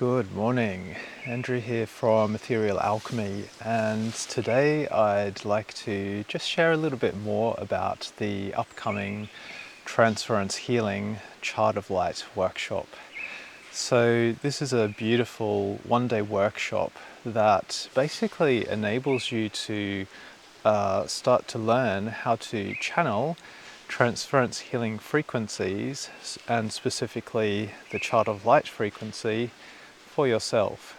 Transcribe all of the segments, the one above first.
Good morning, Andrew here from Ethereal Alchemy, and today I'd like to just share a little bit more about the upcoming Transference Healing Chart of Light workshop. So this is a beautiful one-day workshop that basically enables you to start to learn how to channel transference healing frequencies, and specifically the Chart of Light frequency, for yourself.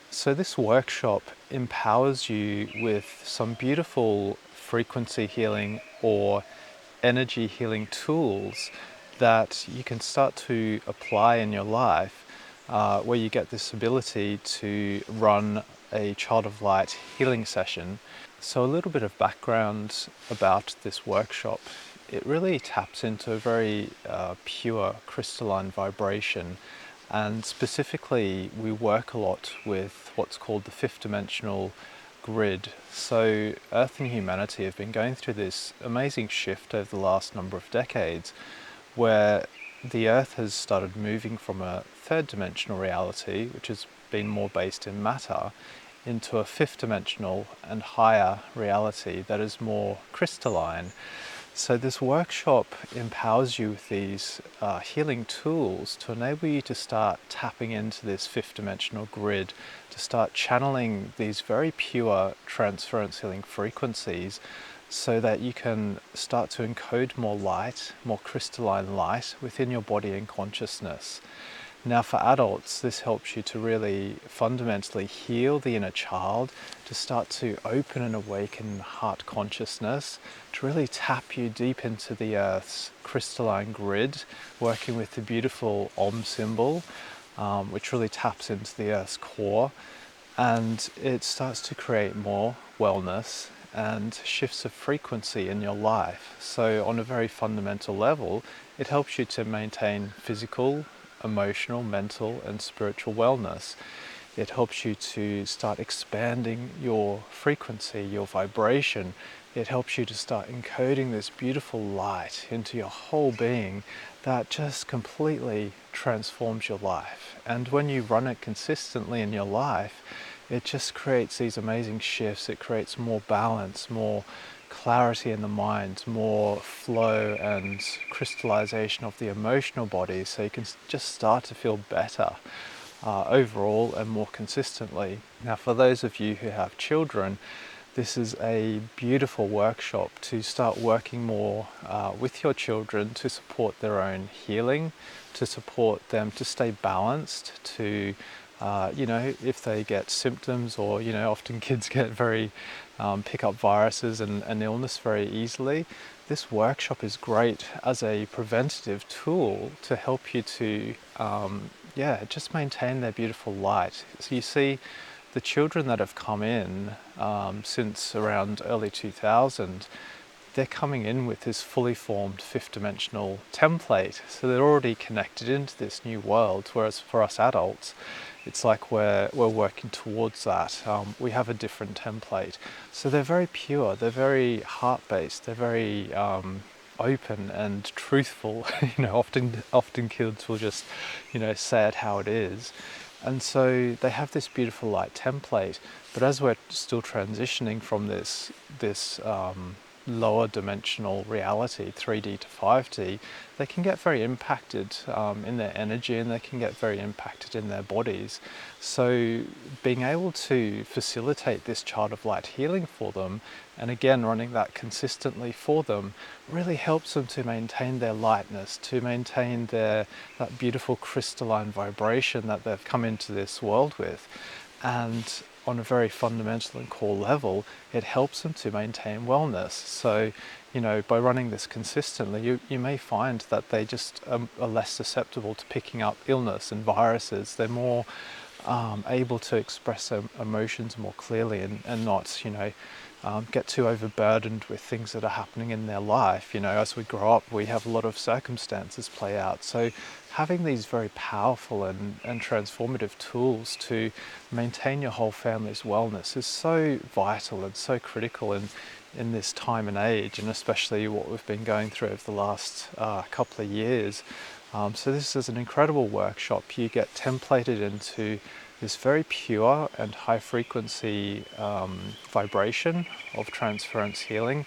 So this workshop empowers you with some beautiful frequency healing or energy healing tools that you can start to apply in your life, where you get this ability to run a Chart of Light healing session. So a little bit of background about this workshop. It really taps into a very pure crystalline vibration, and specifically we work a lot with what's called the fifth dimensional grid. So Earth and humanity have been going through this amazing shift over the last number of decades, where the Earth has started moving from a third dimensional reality, which has been more based in matter, into a fifth dimensional and higher reality that is more crystalline. So this workshop empowers you with these healing tools to enable you to start tapping into this fifth dimensional grid, to start channeling these very pure transference healing frequencies, so that you can start to encode more light, more crystalline light within your body and consciousness. Now for adults, this helps you to really fundamentally heal the inner child, to start to open and awaken heart consciousness, to really tap you deep into the Earth's crystalline grid, working with the beautiful Om symbol, which really taps into the Earth's core, and it starts to create more wellness and shifts of frequency in your life. So on a very fundamental level, it helps you to maintain physical, emotional, mental and spiritual wellness. It helps you to start expanding your frequency, your vibration. It helps you to start encoding this beautiful light into your whole being that just completely transforms your life. And when you run it consistently in your life, it just creates these amazing shifts. It creates more balance, more clarity in the mind, more flow and crystallization of the emotional body, so you can just start to feel better overall and more consistently. Now for those of you who have children, this is a beautiful workshop to start working more with your children to support their own healing, to support them to stay balanced, to if they get symptoms, or often kids get very pick up viruses and illness very easily. This workshop is great as a preventative tool to help you to just maintain their beautiful light. So you see, the children that have come in since around early 2000, they're coming in with this fully formed fifth dimensional template. So they're already connected into this new world, whereas for us adults, it's like we're working towards that. We have a different template. So they're very pure, they're very heart-based, they're very open and truthful. Often kids will just, say it how it is. And so they have this beautiful light template, but as we're still transitioning from this lower dimensional reality, 3D to 5D, they can get very impacted in their energy, and they can get very impacted in their bodies. So being able to facilitate this Chart of Light healing for them, and again running that consistently for them, really helps them to maintain their lightness, to maintain that beautiful crystalline vibration that they've come into this world with. And on a very fundamental and core level, it helps them to maintain wellness. So, by running this consistently, you may find that they just are less susceptible to picking up illness and viruses. They're more able to express their emotions more clearly, and not, get too overburdened with things that are happening in their life. As we grow up, we have a lot of circumstances play out. So having these very powerful and transformative tools to maintain your whole family's wellness is so vital and so critical. And in this time and age, and especially what we've been going through over the last couple of years. So this is an incredible workshop. You get templated into this very pure and high frequency vibration of transference healing.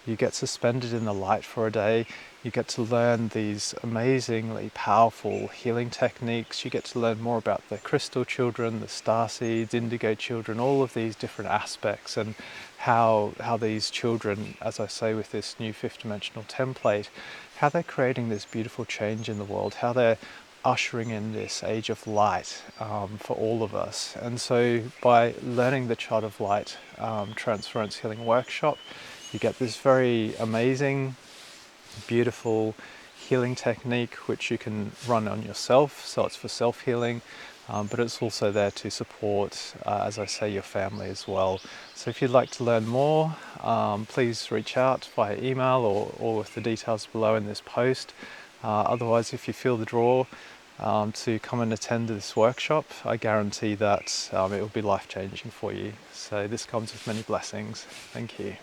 You get suspended in the light for a day. You get to learn these amazingly powerful healing techniques. You get to learn more about the crystal children, the star seeds, indigo children, all of these different aspects, and how these children, as I say with this new fifth dimensional template, how they're creating this beautiful change in the world, how they're ushering in this age of light for all of us. And so by learning the Child of Light Transference Healing Workshop, you get this very amazing, beautiful healing technique which you can run on yourself, so it's for self-healing, but it's also there to support, as I say, your family as well. So if you'd like to learn more, please reach out via email or with the details below in this post. Otherwise, if you feel the draw to come and attend this workshop, I guarantee that it will be life-changing for you. So this comes with many blessings. Thank you.